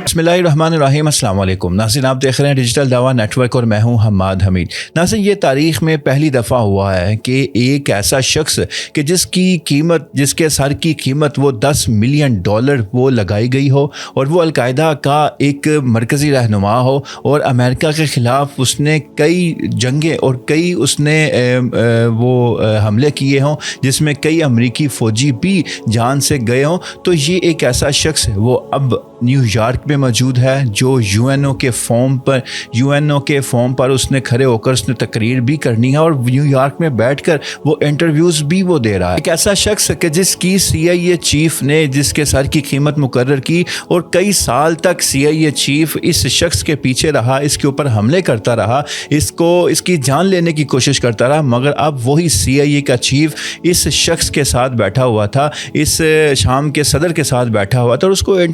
बिस्मिल्लाहिर्रहमानिर्रहीम। अस्सलाम वालेकुम नाज़रीन, आप देख रहे हैं डिजिटल दावा नेटवर्क और मैं हूं हम्माद हमीद। नाज़रीन, ये तारीख़ में पहली दफ़ा हुआ है कि एक ऐसा शख्स कि जिसके सर की कीमत वो $10 मिलियन वो लगाई गई हो और वो अलकायदा का एक मरकज़ी रहनुमा हो और अमेरिका के ख़िलाफ़ उसने कई जंगें और कई उसने हमले किए हों जिसमें कई अमरीकी फ़ौजी भी जान से गए हों, तो ये एक ऐसा शख्स वो अब न्यूयॉर्क में मौजूद है जो यूएनओ के फॉर्म पर उसने खड़े होकर उसने तकरीर भी करनी है और न्यूयॉर्क में बैठकर वो इंटरव्यूज़ भी वो दे रहा है। एक ऐसा शख्स कि जिसकी CIA चीफ ने जिसके सर की कीमत मुकर्रर की और कई साल तक CIA चीफ इस शख्स के पीछे रहा, इसके ऊपर हमले करता रहा, इसकी जान लेने की कोशिश करता रहा, मगर अब वही CIA का चीफ इस शख्स के साथ बैठा हुआ था, इस शाम के सदर के साथ बैठा हुआ था और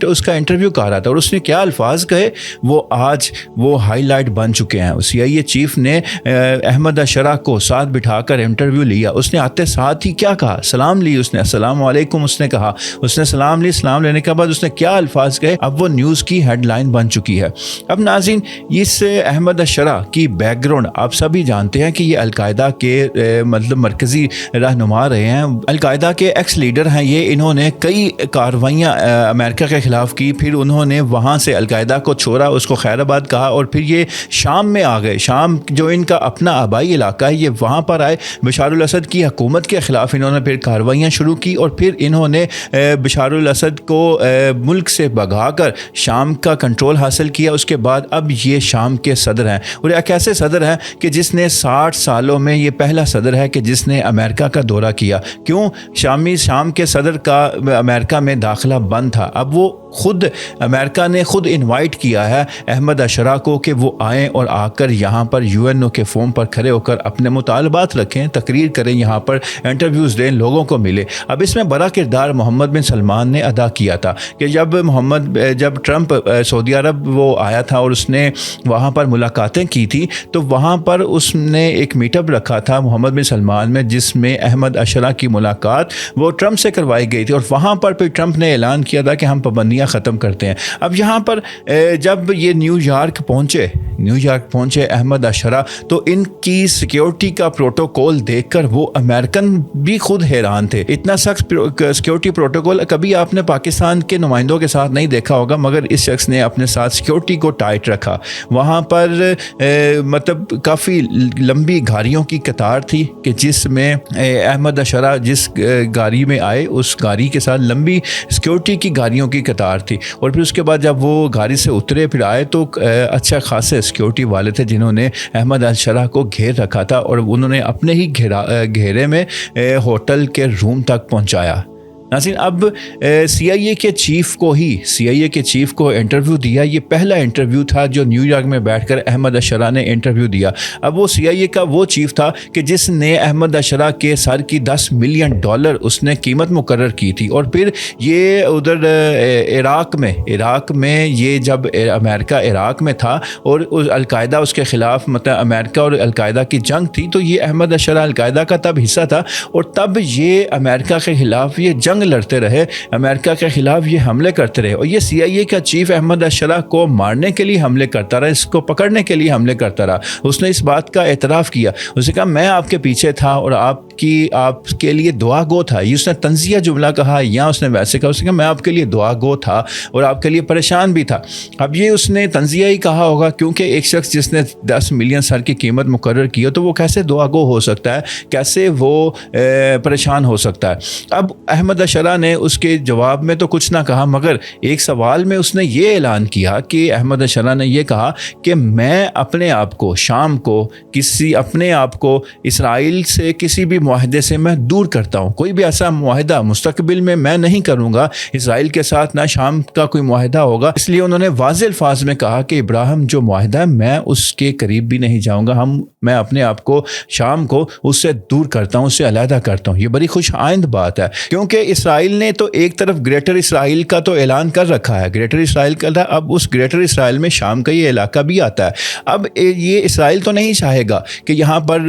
उसका इंटरव्यू कर रहा था। और उसने क्या अल्फाज कहे वो आज वो हाईलाइट बन चुके हैं। CIA चीफ ने अहमद अशरा को साथ बिठाकर इंटरव्यू लिया। उसने आते साथ ही क्या कहा, सलाम ली उसने, अस्सलाम वालेकुम उसने कहा, उसने सलाम ली। सलाम लेने के बाद उसने क्या अल्फाज कहे अब वो न्यूज़ की हेडलाइन बन चुकी है। अब नाज़रीन, इस अहमद अशरा की बैकग्राउंड आप सभी जानते हैं कि ये अलकायदा के मतलब मरकज़ी रहनुमा रहे हैं, अलकायदा के एक्स लीडर हैं ये। इन्होंने कई कार्रवाइयाँ अमेरिका के ख़िलाफ़ की, फिर उन्होंने वहाँ से अलकायदा को छोड़ा, उसको खैराबाद कहा और फिर ये शाम में आ गए। शाम जो इनका अपना आबाई इलाका है, ये वहाँ पर आए। बशारुल असद की हुकूमत के ख़िलाफ़ इन्होंने फिर कार्रवाइयाँ शुरू की और फिर इन्होंने बशारुल असद को मुल्क से भगाकर शाम का कंट्रोल हासिल किया। उसके बाद अब ये शाम के सदर हैं और एक ऐसे सदर हैं कि जिसने 60 सालों में ये पहला सदर है कि जिसने अमेरिका का दौरा किया। क्यों? शाम के सदर का अमेरिका में दाखिला बंद था। अब वो अमेरिका ने खुद इनवाइट किया है अहमद अशरा को कि वो आएँ और आकर यहाँ पर UNO के फॉर्म पर खड़े होकर अपने मुतालबात रखें, तकरीर करें, यहाँ पर इंटरव्यूज़ दें, लोगों को मिले। अब इसमें बड़ा किरदार मोहम्मद बिन सलमान ने अदा किया था कि जब ट्रंप सऊदी अरब वो आया था और उसने वहाँ पर मुलाकातें की थी, तो वहाँ पर उसने एक मीटअप रखा था मोहम्मद बिन सलमान में, जिसमें अहमद अशरा की मुलाकात वो ट्रंप से करवाई गई थी और वहाँ पर फिर ट्रंप ने ऐलान किया था कि हम पाबंदियाँ ख़त्म करते हैं। अब यहाँ पर जब ये न्यूयॉर्क पहुँचे अहमद अशरा, तो इनकी सिक्योरिटी का प्रोटोकॉल देखकर वो अमेरिकन भी खुद हैरान थे। इतना सख्त सिक्योरिटी प्रोटोकॉल कभी आपने पाकिस्तान के नुमाइंदों के साथ नहीं देखा होगा, मगर इस शख्स ने अपने साथ सिक्योरिटी को टाइट रखा। वहाँ पर मतलब काफ़ी लंबी गाड़ियों की कतार थी कि जिसमें अहमद अशरा जिस गाड़ी में आए उस गाड़ी के साथ लंबी सिक्योरिटी की गाड़ियों की कतार थी। और फिर उसके बाद जब वो गाड़ी से उतरे फिर आए तो अच्छा खासे सिक्योरिटी वाले थे जिन्होंने अहमद अशरा को घेर रखा था और उन्होंने अपने ही घेरे में होटल के रूम तक पहुंचाया। नाज़रीन, अब CIA के चीफ को इंटरव्यू दिया। ये पहला इंटरव्यू था जो न्यूयॉर्क में बैठकर अहमद अशरा ने इंटरव्यू दिया। अब वो CIA का वो चीफ था कि जिसने अहमद अशरा के सर की $10 मिलियन उसने कीमत मुकर्रर की थी। और फिर ये उधर इराक़ में ये जब अमेरिका इराक़ में था और अलकायदा उसके ख़िलाफ़ मतलब अमेरिका और अलकायदा की जंग थी, तो ये अहमद अशरा अलकायदा का तब हिस्सा था और तब ये अमेरिका के ख़िलाफ़ ये जंग लड़ते रहे, अमेरिका के खिलाफ ये हमले करते रहे। और ये CIA का चीफ अहमद अशरा को मारने के लिए हमले करता रहा, इसको पकड़ने के लिए हमले करता रहा। उसने इस बात का एतराफ़ किया, उसने कहा मैं आपके पीछे था और आपके लिए दुआ गो था। ये उसने तंज़िया जुमला कहा या उसने वैसे कहा, उसने कहा मैं आपके लिए दुआ गो था और आपके लिए परेशान भी था। अब ये उसने तंज़िया ही कहा होगा, क्योंकि एक शख्स जिसने 10 मिलियन सर की कीमत मुकर्रर की हो तो वो कैसे दुआ गो हो सकता है, कैसे वो परेशान हो सकता है। अब अहमद अशरा ने उसके जवाब में तो कुछ ना कहा, मगर एक सवाल में उसने ये ऐलान किया कि अहमद अशरा ने ये कहा कि मैं अपने आप को शाम को इसराइल से किसी भी मुआहदे से मैं दूर करता हूँ। कोई भी ऐसा मुआहदा मुस्तकबिल में मैं नहीं करूँगा इसराइल के साथ, ना शाम का कोई मुआहदा होगा। इसलिए उन्होंने वाज़ेह अल्फाज में कहा कि इब्राहिम जो मुआहदा है मैं उसके करीब भी नहीं जाऊँगा, मैं अपने आप को शाम को उससे दूर करता हूँ, उससे अलहदा करता हूँ। ये बड़ी खुश आइंद बात है, क्योंकि اسرائیل نے تو ایک طرف گریٹر اسرائیل کا تو اعلان کر رکھا ہے، گریٹر اسرائیل کا تھا، اب اس گریٹر اسرائیل میں شام کا یہ علاقہ بھی آتا ہے۔ اب یہ اسرائیل تو نہیں چاہے گا کہ یہاں پر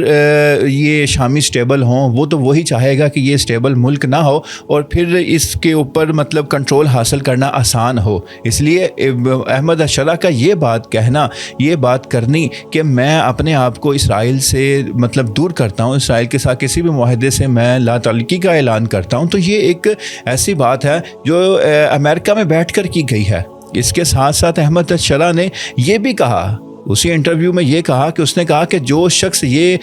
یہ شامی اسٹیبل ہوں، وہ تو وہی چاہے گا کہ یہ اسٹیبل ملک نہ ہو اور پھر اس کے اوپر مطلب کنٹرول حاصل کرنا آسان ہو۔ اس لیے احمد الشرع کا یہ بات کہنا، یہ بات کرنی کہ میں اپنے آپ کو اسرائیل سے مطلب دور کرتا ہوں، اسرائیل کے ساتھ کسی بھی معاہدے سے میں لا تعلقی کا اعلان کرتا ہوں، تو یہ ایک ایسی بات ہے جو امریکہ میں بیٹھ کر کی گئی ہے۔ اس کے ساتھ ساتھ احمد الشرع نے یہ بھی کہا، اسی انٹرویو میں یہ کہا کہ اس نے کہا کہ جو شخص یہ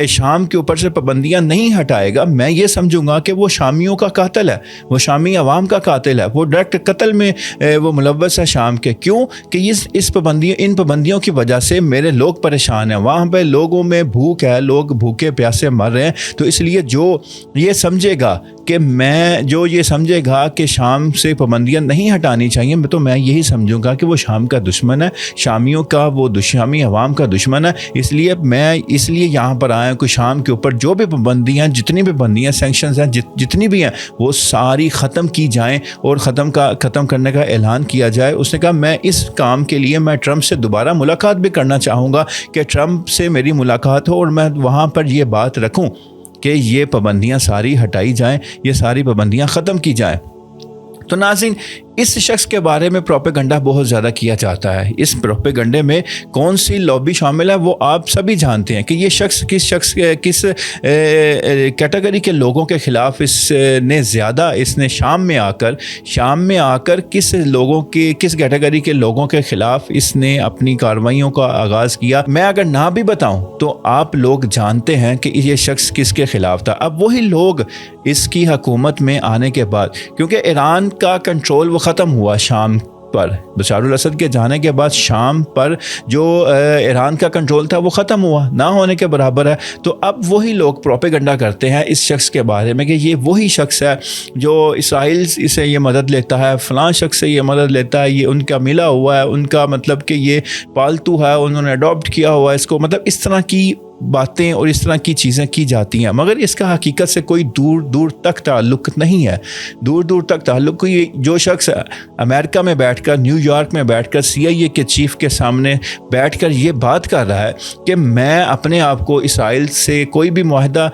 شام کے اوپر سے پابندیاں نہیں ہٹائے گا، میں یہ سمجھوں گا کہ وہ شامیوں کا قاتل ہے، وہ شامی عوام کا قاتل ہے، وہ ڈائریکٹ قتل میں وہ ملوث ہے شام کے۔ کیوں کہ ان پابندیوں کی وجہ سے میرے لوگ پریشان ہیں، وہاں پہ لوگوں میں بھوک ہے، لوگ بھوکے پیاسے مر رہے ہیں۔ تو اس لیے جو یہ سمجھے گا کہ شام سے پابندیاں نہیں ہٹانی چاہیے، تو میں یہی سمجھوں گا کہ وہ شام کا دشمن ہے، شامیوں کا وہ شامی عوام کا دشمن ہے۔ اس لیے یہاں پر آیا کہ شام کے اوپر جو بھی پابندیاں، جتنی بھی پابندیاں، سینکشنز ہیں، جتنی بھی ہیں، وہ ساری ختم کی جائیں اور ختم کرنے کا اعلان کیا جائے۔ اس نے کہا میں اس کام کے لیے میں ٹرمپ سے دوبارہ ملاقات بھی کرنا چاہوں گا کہ ٹرمپ سے میری ملاقات ہو اور میں وہاں پر یہ بات رکھوں کہ یہ پابندیاں ساری ہٹائی جائیں، یہ ساری پابندیاں ختم کی جائیں۔ تو ناظرین، اس شخص کے بارے میں پروپیگنڈا بہت زیادہ کیا جاتا ہے۔ اس پروپیگنڈے میں کون سی لابی شامل ہے وہ آپ سبھی جانتے ہیں کہ یہ شخص کس کیٹیگری کے لوگوں کے خلاف اس نے شام میں آ کر کس کیٹیگری کے لوگوں کے خلاف اس نے اپنی کارروائیوں کا آغاز کیا۔ میں اگر نہ بھی بتاؤں تو آپ لوگ جانتے ہیں کہ یہ شخص کس کے خلاف تھا۔ اب وہی لوگ اس کی حکومت میں آنے کے بعد، کیونکہ ایران کا کنٹرول وہ ختم ہوا شام پر، بشار الاسد کے جانے کے بعد شام پر جو ایران کا کنٹرول تھا وہ ختم ہوا، نہ ہونے کے برابر ہے۔ تو اب وہی لوگ پروپیگنڈا کرتے ہیں اس شخص کے بارے میں کہ یہ وہی شخص ہے جو اسرائیل سے یہ مدد لیتا ہے، فلاں شخص سے یہ مدد لیتا ہے، یہ ان کا ملا ہوا ہے، ان کا مطلب کہ یہ پالتو ہے، انہوں نے اڈاپٹ کیا ہوا ہے اس کو، مطلب اس طرح کی باتیں اور اس طرح کی چیزیں کی جاتی ہیں، مگر اس کا حقیقت سے کوئی دور تک تعلق نہیں ہے۔ دور تک تعلق کوئی جو شخص امریکہ میں بیٹھ کر، نیو یارک میں بیٹھ کر CIA کے چیف کے سامنے بیٹھ کر یہ بات کر رہا ہے کہ میں اپنے آپ کو اسرائیل سے کوئی بھی معاہدہ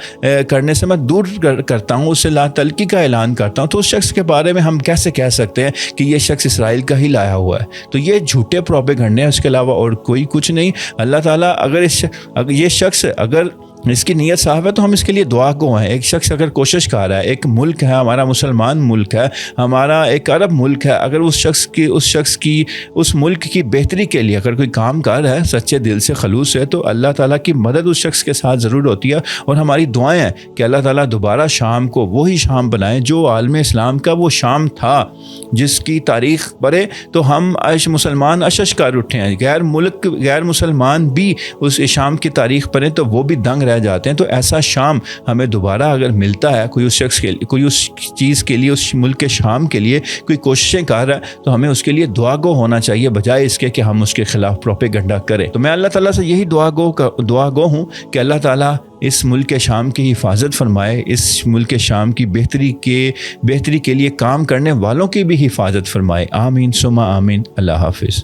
کرنے سے میں دور کرتا ہوں، اس سے لا تعلقی کا اعلان کرتا ہوں، تو اس شخص کے بارے میں ہم کیسے کہہ سکتے ہیں کہ یہ شخص اسرائیل کا ہی لایا ہوا ہے؟ تو یہ جھوٹے پروپیگنڈے ہیں، اس کے علاوہ اور کوئی کچھ نہیں۔ اللہ تعالیٰ اگر یہ شخص اگر اس کی نیت صاف ہے تو ہم اس کے لیے دعا گو ہیں۔ ایک شخص اگر کوشش کر رہا ہے، ایک ملک ہے ہمارا، مسلمان ملک ہے ہمارا، ایک عرب ملک ہے، اگر اس شخص کی اس ملک کی بہتری کے لیے اگر کوئی کام کر رہا ہے سچے دل سے، خلوص ہے، تو اللہ تعالیٰ کی مدد اس شخص کے ساتھ ضرور ہوتی ہے۔ اور ہماری دعائیں ہیں کہ اللہ تعالیٰ دوبارہ شام کو وہی شام بنائے جو عالم اسلام کا وہ شام تھا، جس کی تاریخ پڑھے تو ہم مسلمان اشش کر اٹھے ہیں، غیر مسلمان بھی اس شام کی تاریخ پڑھیں تو وہ بھی دنگ رہ جاتے ہیں۔ تو ایسا شام ہمیں دوبارہ اگر ملتا ہے، کوئی اس شخص کے لیے، کوئی اس چیز کے لیے، اس ملک کے شام کے لیے کوئی کوششیں کر رہا ہے، تو ہمیں اس کے لیے دعا گو ہونا چاہیے، بجائے اس کے کہ ہم اس کے خلاف پروپیگنڈا کریں۔ تو میں اللہ تعالیٰ سے یہی دعا گو ہوں کہ اللہ تعالیٰ اس ملک کے شام کی حفاظت فرمائے، اس ملک کے شام کی بہتری کے لیے کام کرنے والوں کی بھی حفاظت فرمائے۔ آمین ثم آمین۔ اللہ حافظ۔